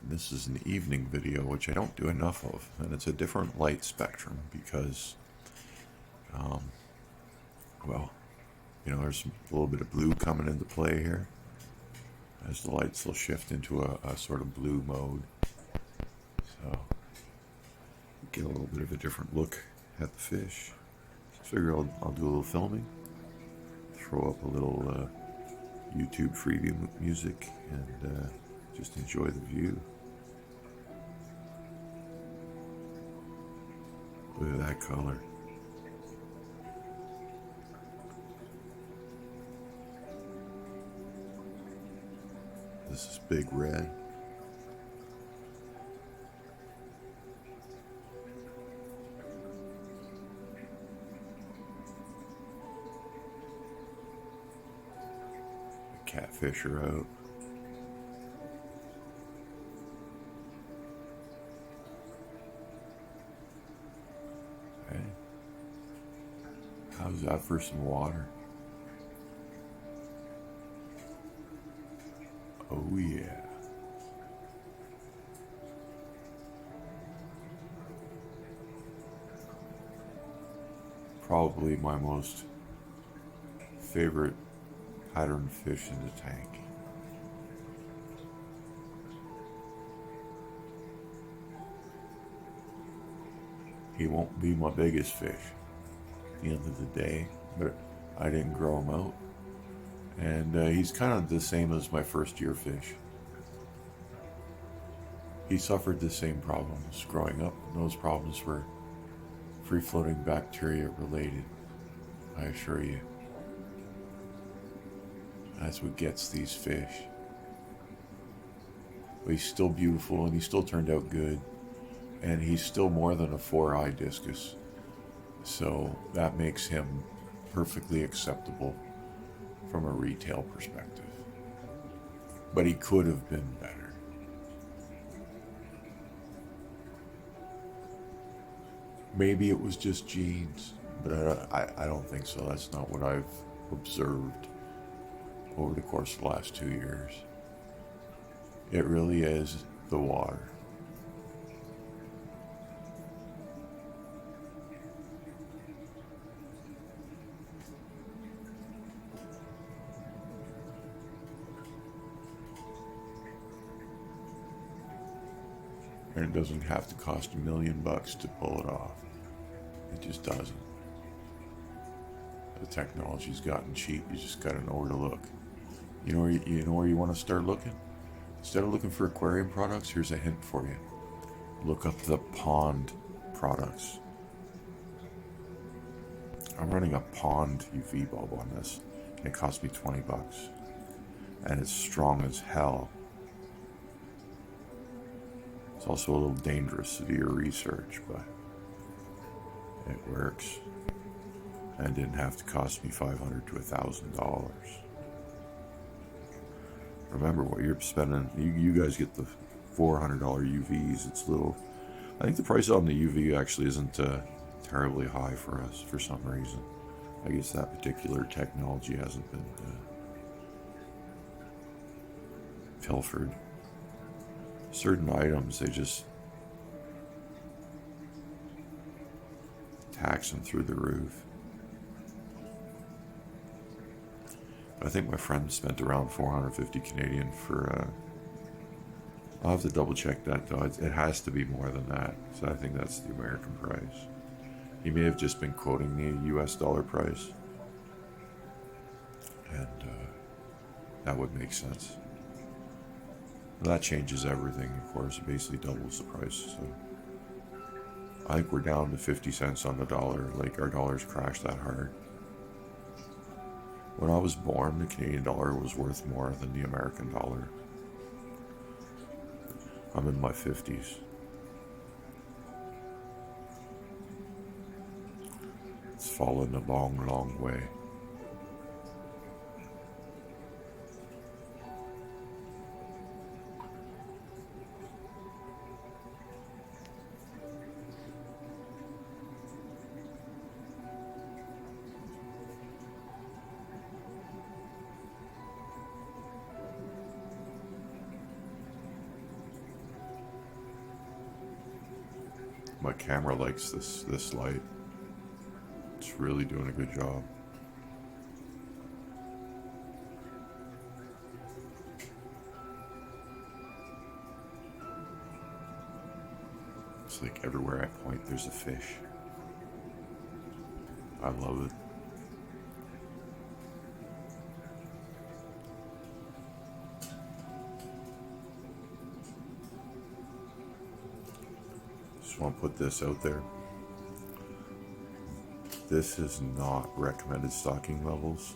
This is an evening video, which I don't do enough of, and it's a different light spectrum because, um, well, there's a little bit of blue coming into play here as the lights will shift into a sort of blue mode. So, get a little bit of a different look at the fish. Figure I'll do a little filming, throw up a little YouTube freebie music, and just enjoy the view. Look at that color. This is big red. The catfish are out. Okay. How's that for some water? Oh yeah. Probably my most favorite pattern fish in the tank. He won't be my biggest fish at the end of the day, but I didn't grow him out. And he's kind of the same as my first year fish. He suffered the same problems growing up, and those problems were free-floating bacteria related, I assure you. That's what gets these fish. But he's still beautiful, and he still turned out good, and he's still more than a 4-eye discus. So that makes him perfectly acceptable from a retail perspective. But he could have been better. Maybe it was just genes, but I don't think so. That's not what I've observed over the course of the last 2 years. It really is the water. And it doesn't have to cost $1 million to pull it off. It just doesn't. The technology's gotten cheap. You just gotta know where to look. You know where you want to start looking? Instead of looking for aquarium products, here's a hint for you. Look up the pond products. I'm running a pond UV bulb on this, and it cost me $20. And it's strong as hell. It's also a little dangerous to do your research, but it works. And it didn't have to cost me $500 to $1,000. Remember what you're spending. You guys get the $400 UVs. It's little. I think the price on the UV actually isn't terribly high for us for some reason. I guess that particular technology hasn't been pilfered. Certain items, they just tax them through the roof. I think my friend spent around 450 Canadian for, I'll have to double check that though. It has to be more than that. So I think that's the American price. He may have just been quoting the US dollar price. And that would make sense. That changes everything, of course. It basically doubles the price. So I think we're down to 50 cents on the dollar. Like, our dollar's crashed that hard. When I was born, the Canadian dollar was worth more than the American dollar. I'm in my 50s. It's fallen a long, long way. my camera likes this light. It's really doing a good job. It's like everywhere I point, there's a fish. I love it. Just want to put this out there. This is not recommended stocking levels.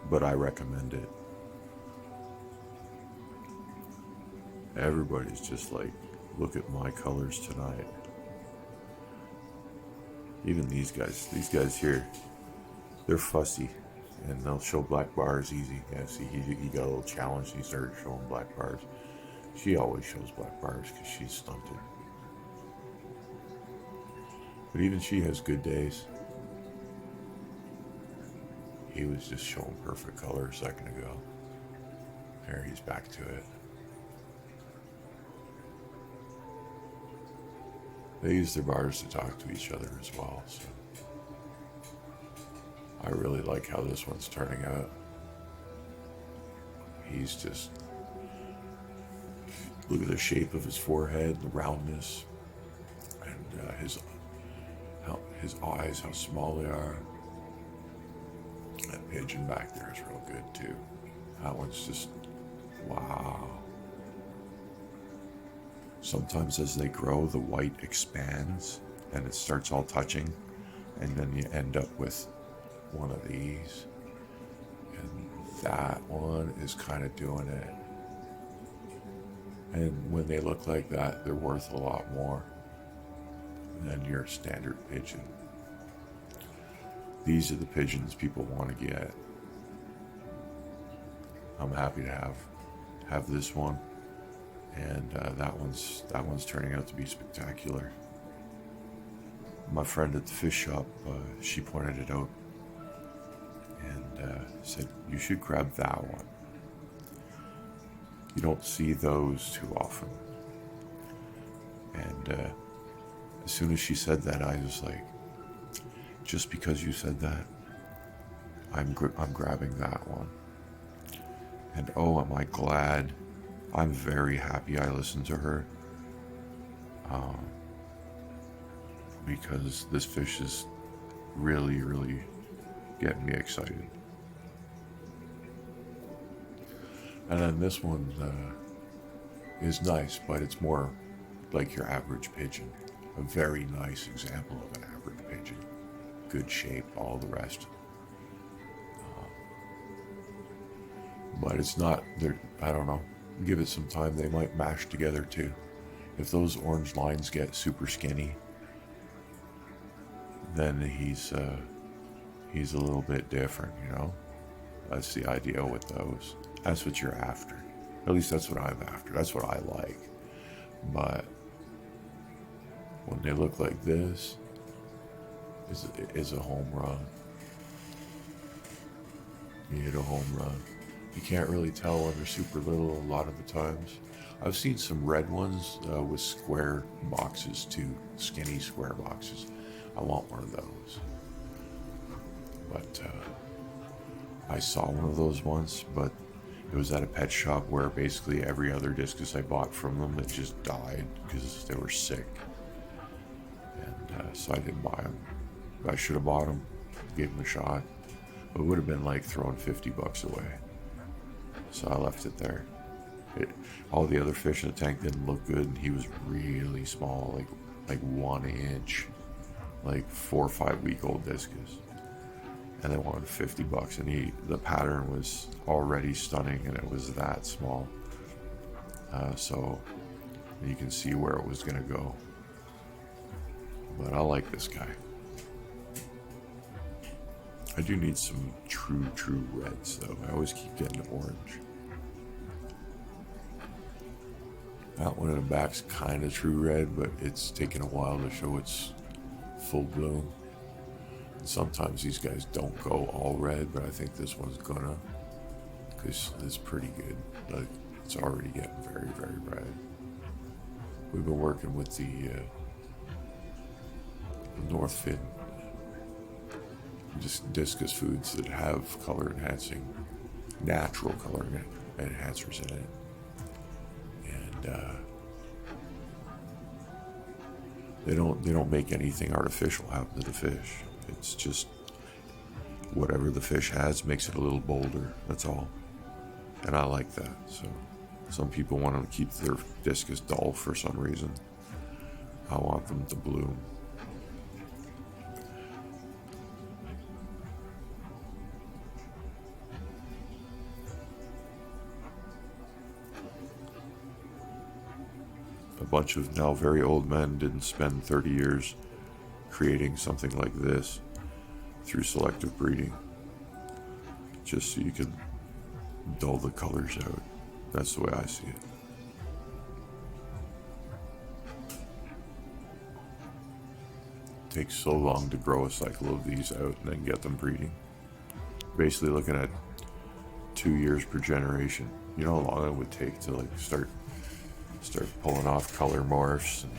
But I recommend it. Everybody's just like, look at my colors tonight. Even these guys here, they're fussy and they'll show black bars easy. Yeah, see, he got a little challenge and he started showing black bars. She always shows black bars because she's stunted. But even she has good days. He was just showing perfect color a second ago. There, he's back to it. They use their bars to talk to each other as well, so I really like how this one's turning out. He's just, look at the shape of his forehead, the roundness, and his eyes, how small they are. That pigeon back there is real good too. That one's just, wow. Sometimes as they grow, the white expands and it starts all touching, and then you end up with one of these. And that one is kind of doing it. And when they look like that, they're worth a lot more than your standard pigeon. These are the pigeons people want to get. I'm happy to have this one, and that one's turning out to be spectacular. My friend at the fish shop, she pointed it out and said, you should grab that one. You don't see those too often. And as soon as she said that, I was like, just because you said that, I'm grabbing that one. And oh, am I glad. I'm very happy I listened to her. Because this fish is really, really getting me excited. And then this one is nice, but it's more like your average pigeon. A very nice example of an average pigeon. Good shape, all the rest. But it's not, I don't know, give it some time, they might mash together too. If those orange lines get super skinny, then he's a little bit different, you know? That's the idea with those. That's what you're after. At least that's what I'm after. That's what I like. But when they look like this, is a home run. You hit a home run. You can't really tell when they're super little a lot of the times. I've seen some red ones with square boxes too, skinny square boxes. I want one of those. But I saw one of those once, but it was at a pet shop where basically every other discus I bought from them, it just died because they were sick. And so I didn't buy them. I should have bought them, gave them a shot. But it would have been like throwing $50 away. So I left it there. All the other fish in the tank didn't look good, and he was really small, like 1 inch, like 4 or 5 week old discus. And they wanted $50, and the pattern was already stunning, and it was that small. So you can see where it was gonna go. But I like this guy. I do need some true reds though. I always keep getting orange. That one in the back's kind of true red, but it's taken a while to show its full bloom. And sometimes these guys don't go all red, but I think this one's gonna, because it's pretty good. Like, It's already getting very, very red. We've been working with the North Fin Discus foods that have color enhancing, natural color enhancers in it. And they don't make anything artificial happen to the fish. It's just whatever the fish has makes it a little bolder. That's all. And I like that. So some people want to keep their discus dull for some reason. I want them to bloom. A bunch of now very old men didn't spend 30 years creating something like this through selective breeding, just so you could dull the colors out. That's the way I see it. It takes so long to grow a cycle of these out and then get them breeding. Basically looking at 2 years per generation. You know how long it would take to like start pulling off color morphs. And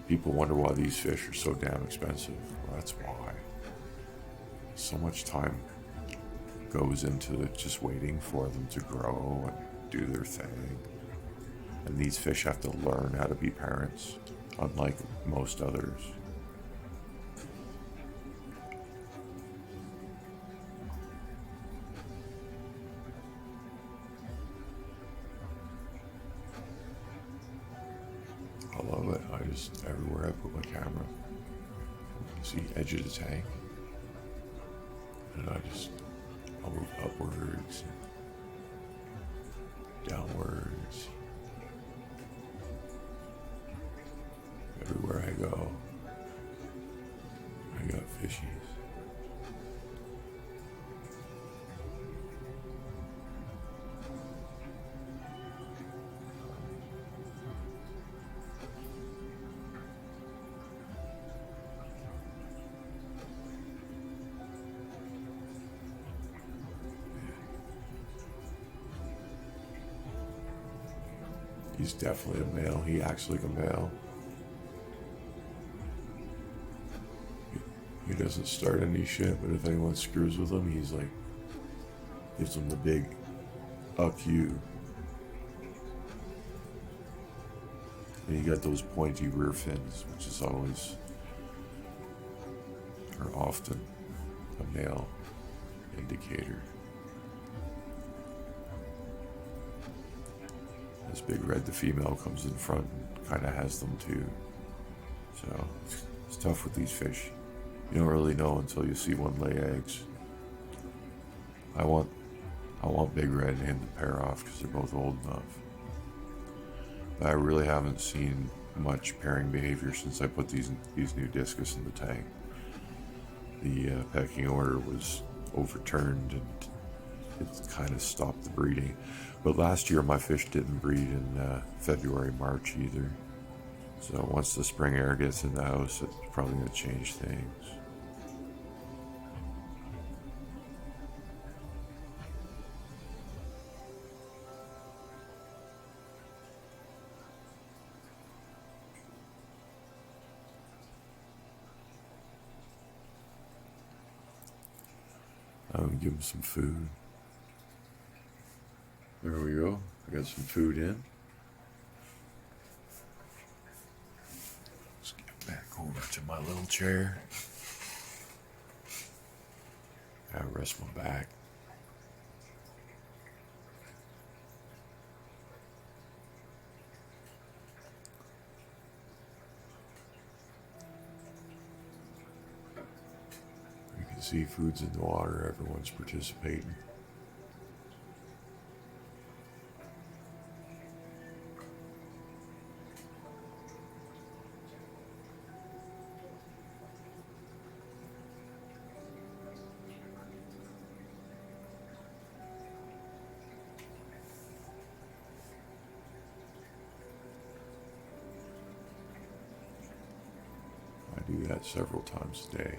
people wonder why these fish are so damn expensive. Well, that's why. So much time goes into just waiting for them to grow and do their thing. And these fish have to learn how to be parents, unlike most others. I love it. Everywhere I put my camera, you see edge of the tank, and I'll move upwards, downwards, everywhere I go, I got fishies. He's definitely a male. He acts like a male. He doesn't start any shit, but if anyone screws with him, he's like, gives them the big "uck you." And you got those pointy rear fins, which is always, or often, a male indicator. This big red, the female, comes in front and kind of has them too. So it's tough with these fish. You don't really know until you see one lay eggs. I want Big Red and him to pair off because they're both old enough. But I really haven't seen much pairing behavior since I put these new discus in the tank. The pecking order was overturned and it kind of stopped the breeding. But last year my fish didn't breed in February, March either. So once the spring air gets in the house, it's probably going to change things. I'm going to give them some food. There we go. I got some food in. Let's get back over to my little chair. I rest my back. You can see food's in the water. Everyone's participating. I do that several times a day.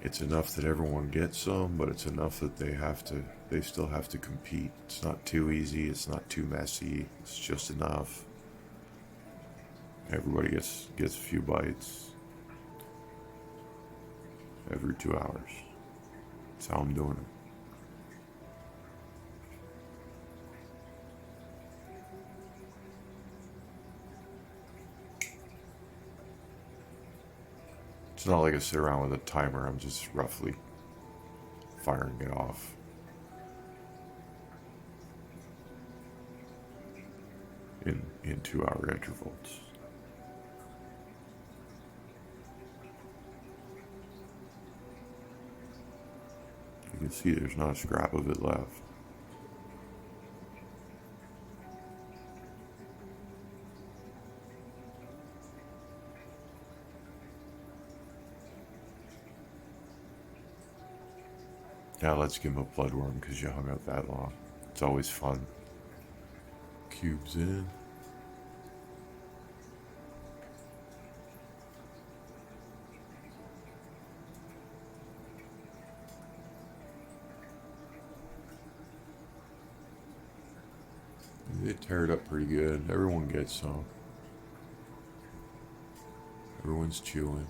It's enough that everyone gets some, but it's enough that they still have to compete. It's not too easy, it's not too messy, it's just enough. Everybody gets a few bites every 2 hours. That's how I'm doing it. It's not like I sit around with a timer, I'm just roughly firing it off. In 2 hour intervals. You can see there's not a scrap of it left. Now let's give him a bloodworm because you hung out that long. It's always fun. Cubes in. They tear it up pretty good. Everyone gets some. Everyone's chewing.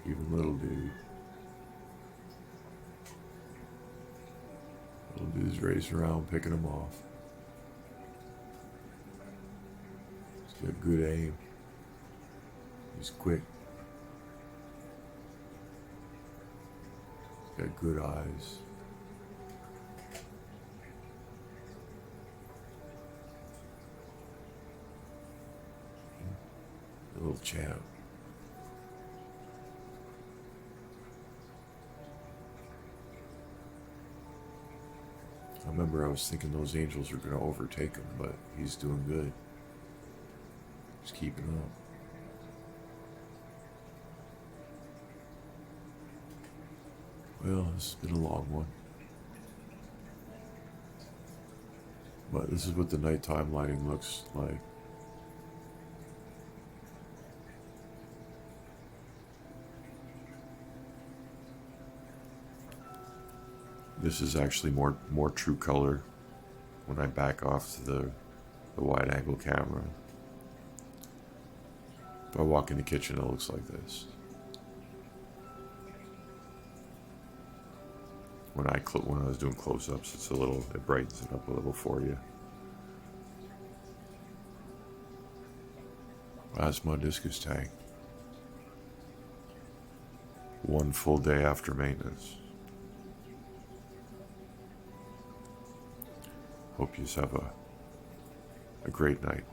Even little dude. Little dude's racing around picking them off. He's got good aim. He's quick. He's got good eyes. A little champ. I remember I was thinking those angels were going to overtake him, but he's doing good. He's keeping up. Well, this has been a long one. But this is what the nighttime lighting looks like. This is actually more true color when I back off to the wide angle camera. If I walk in the kitchen, it looks like this. When I was doing close-ups, it brightens it up a little for you. That's my Discus tank. One full day after maintenance. Hope you have a great night.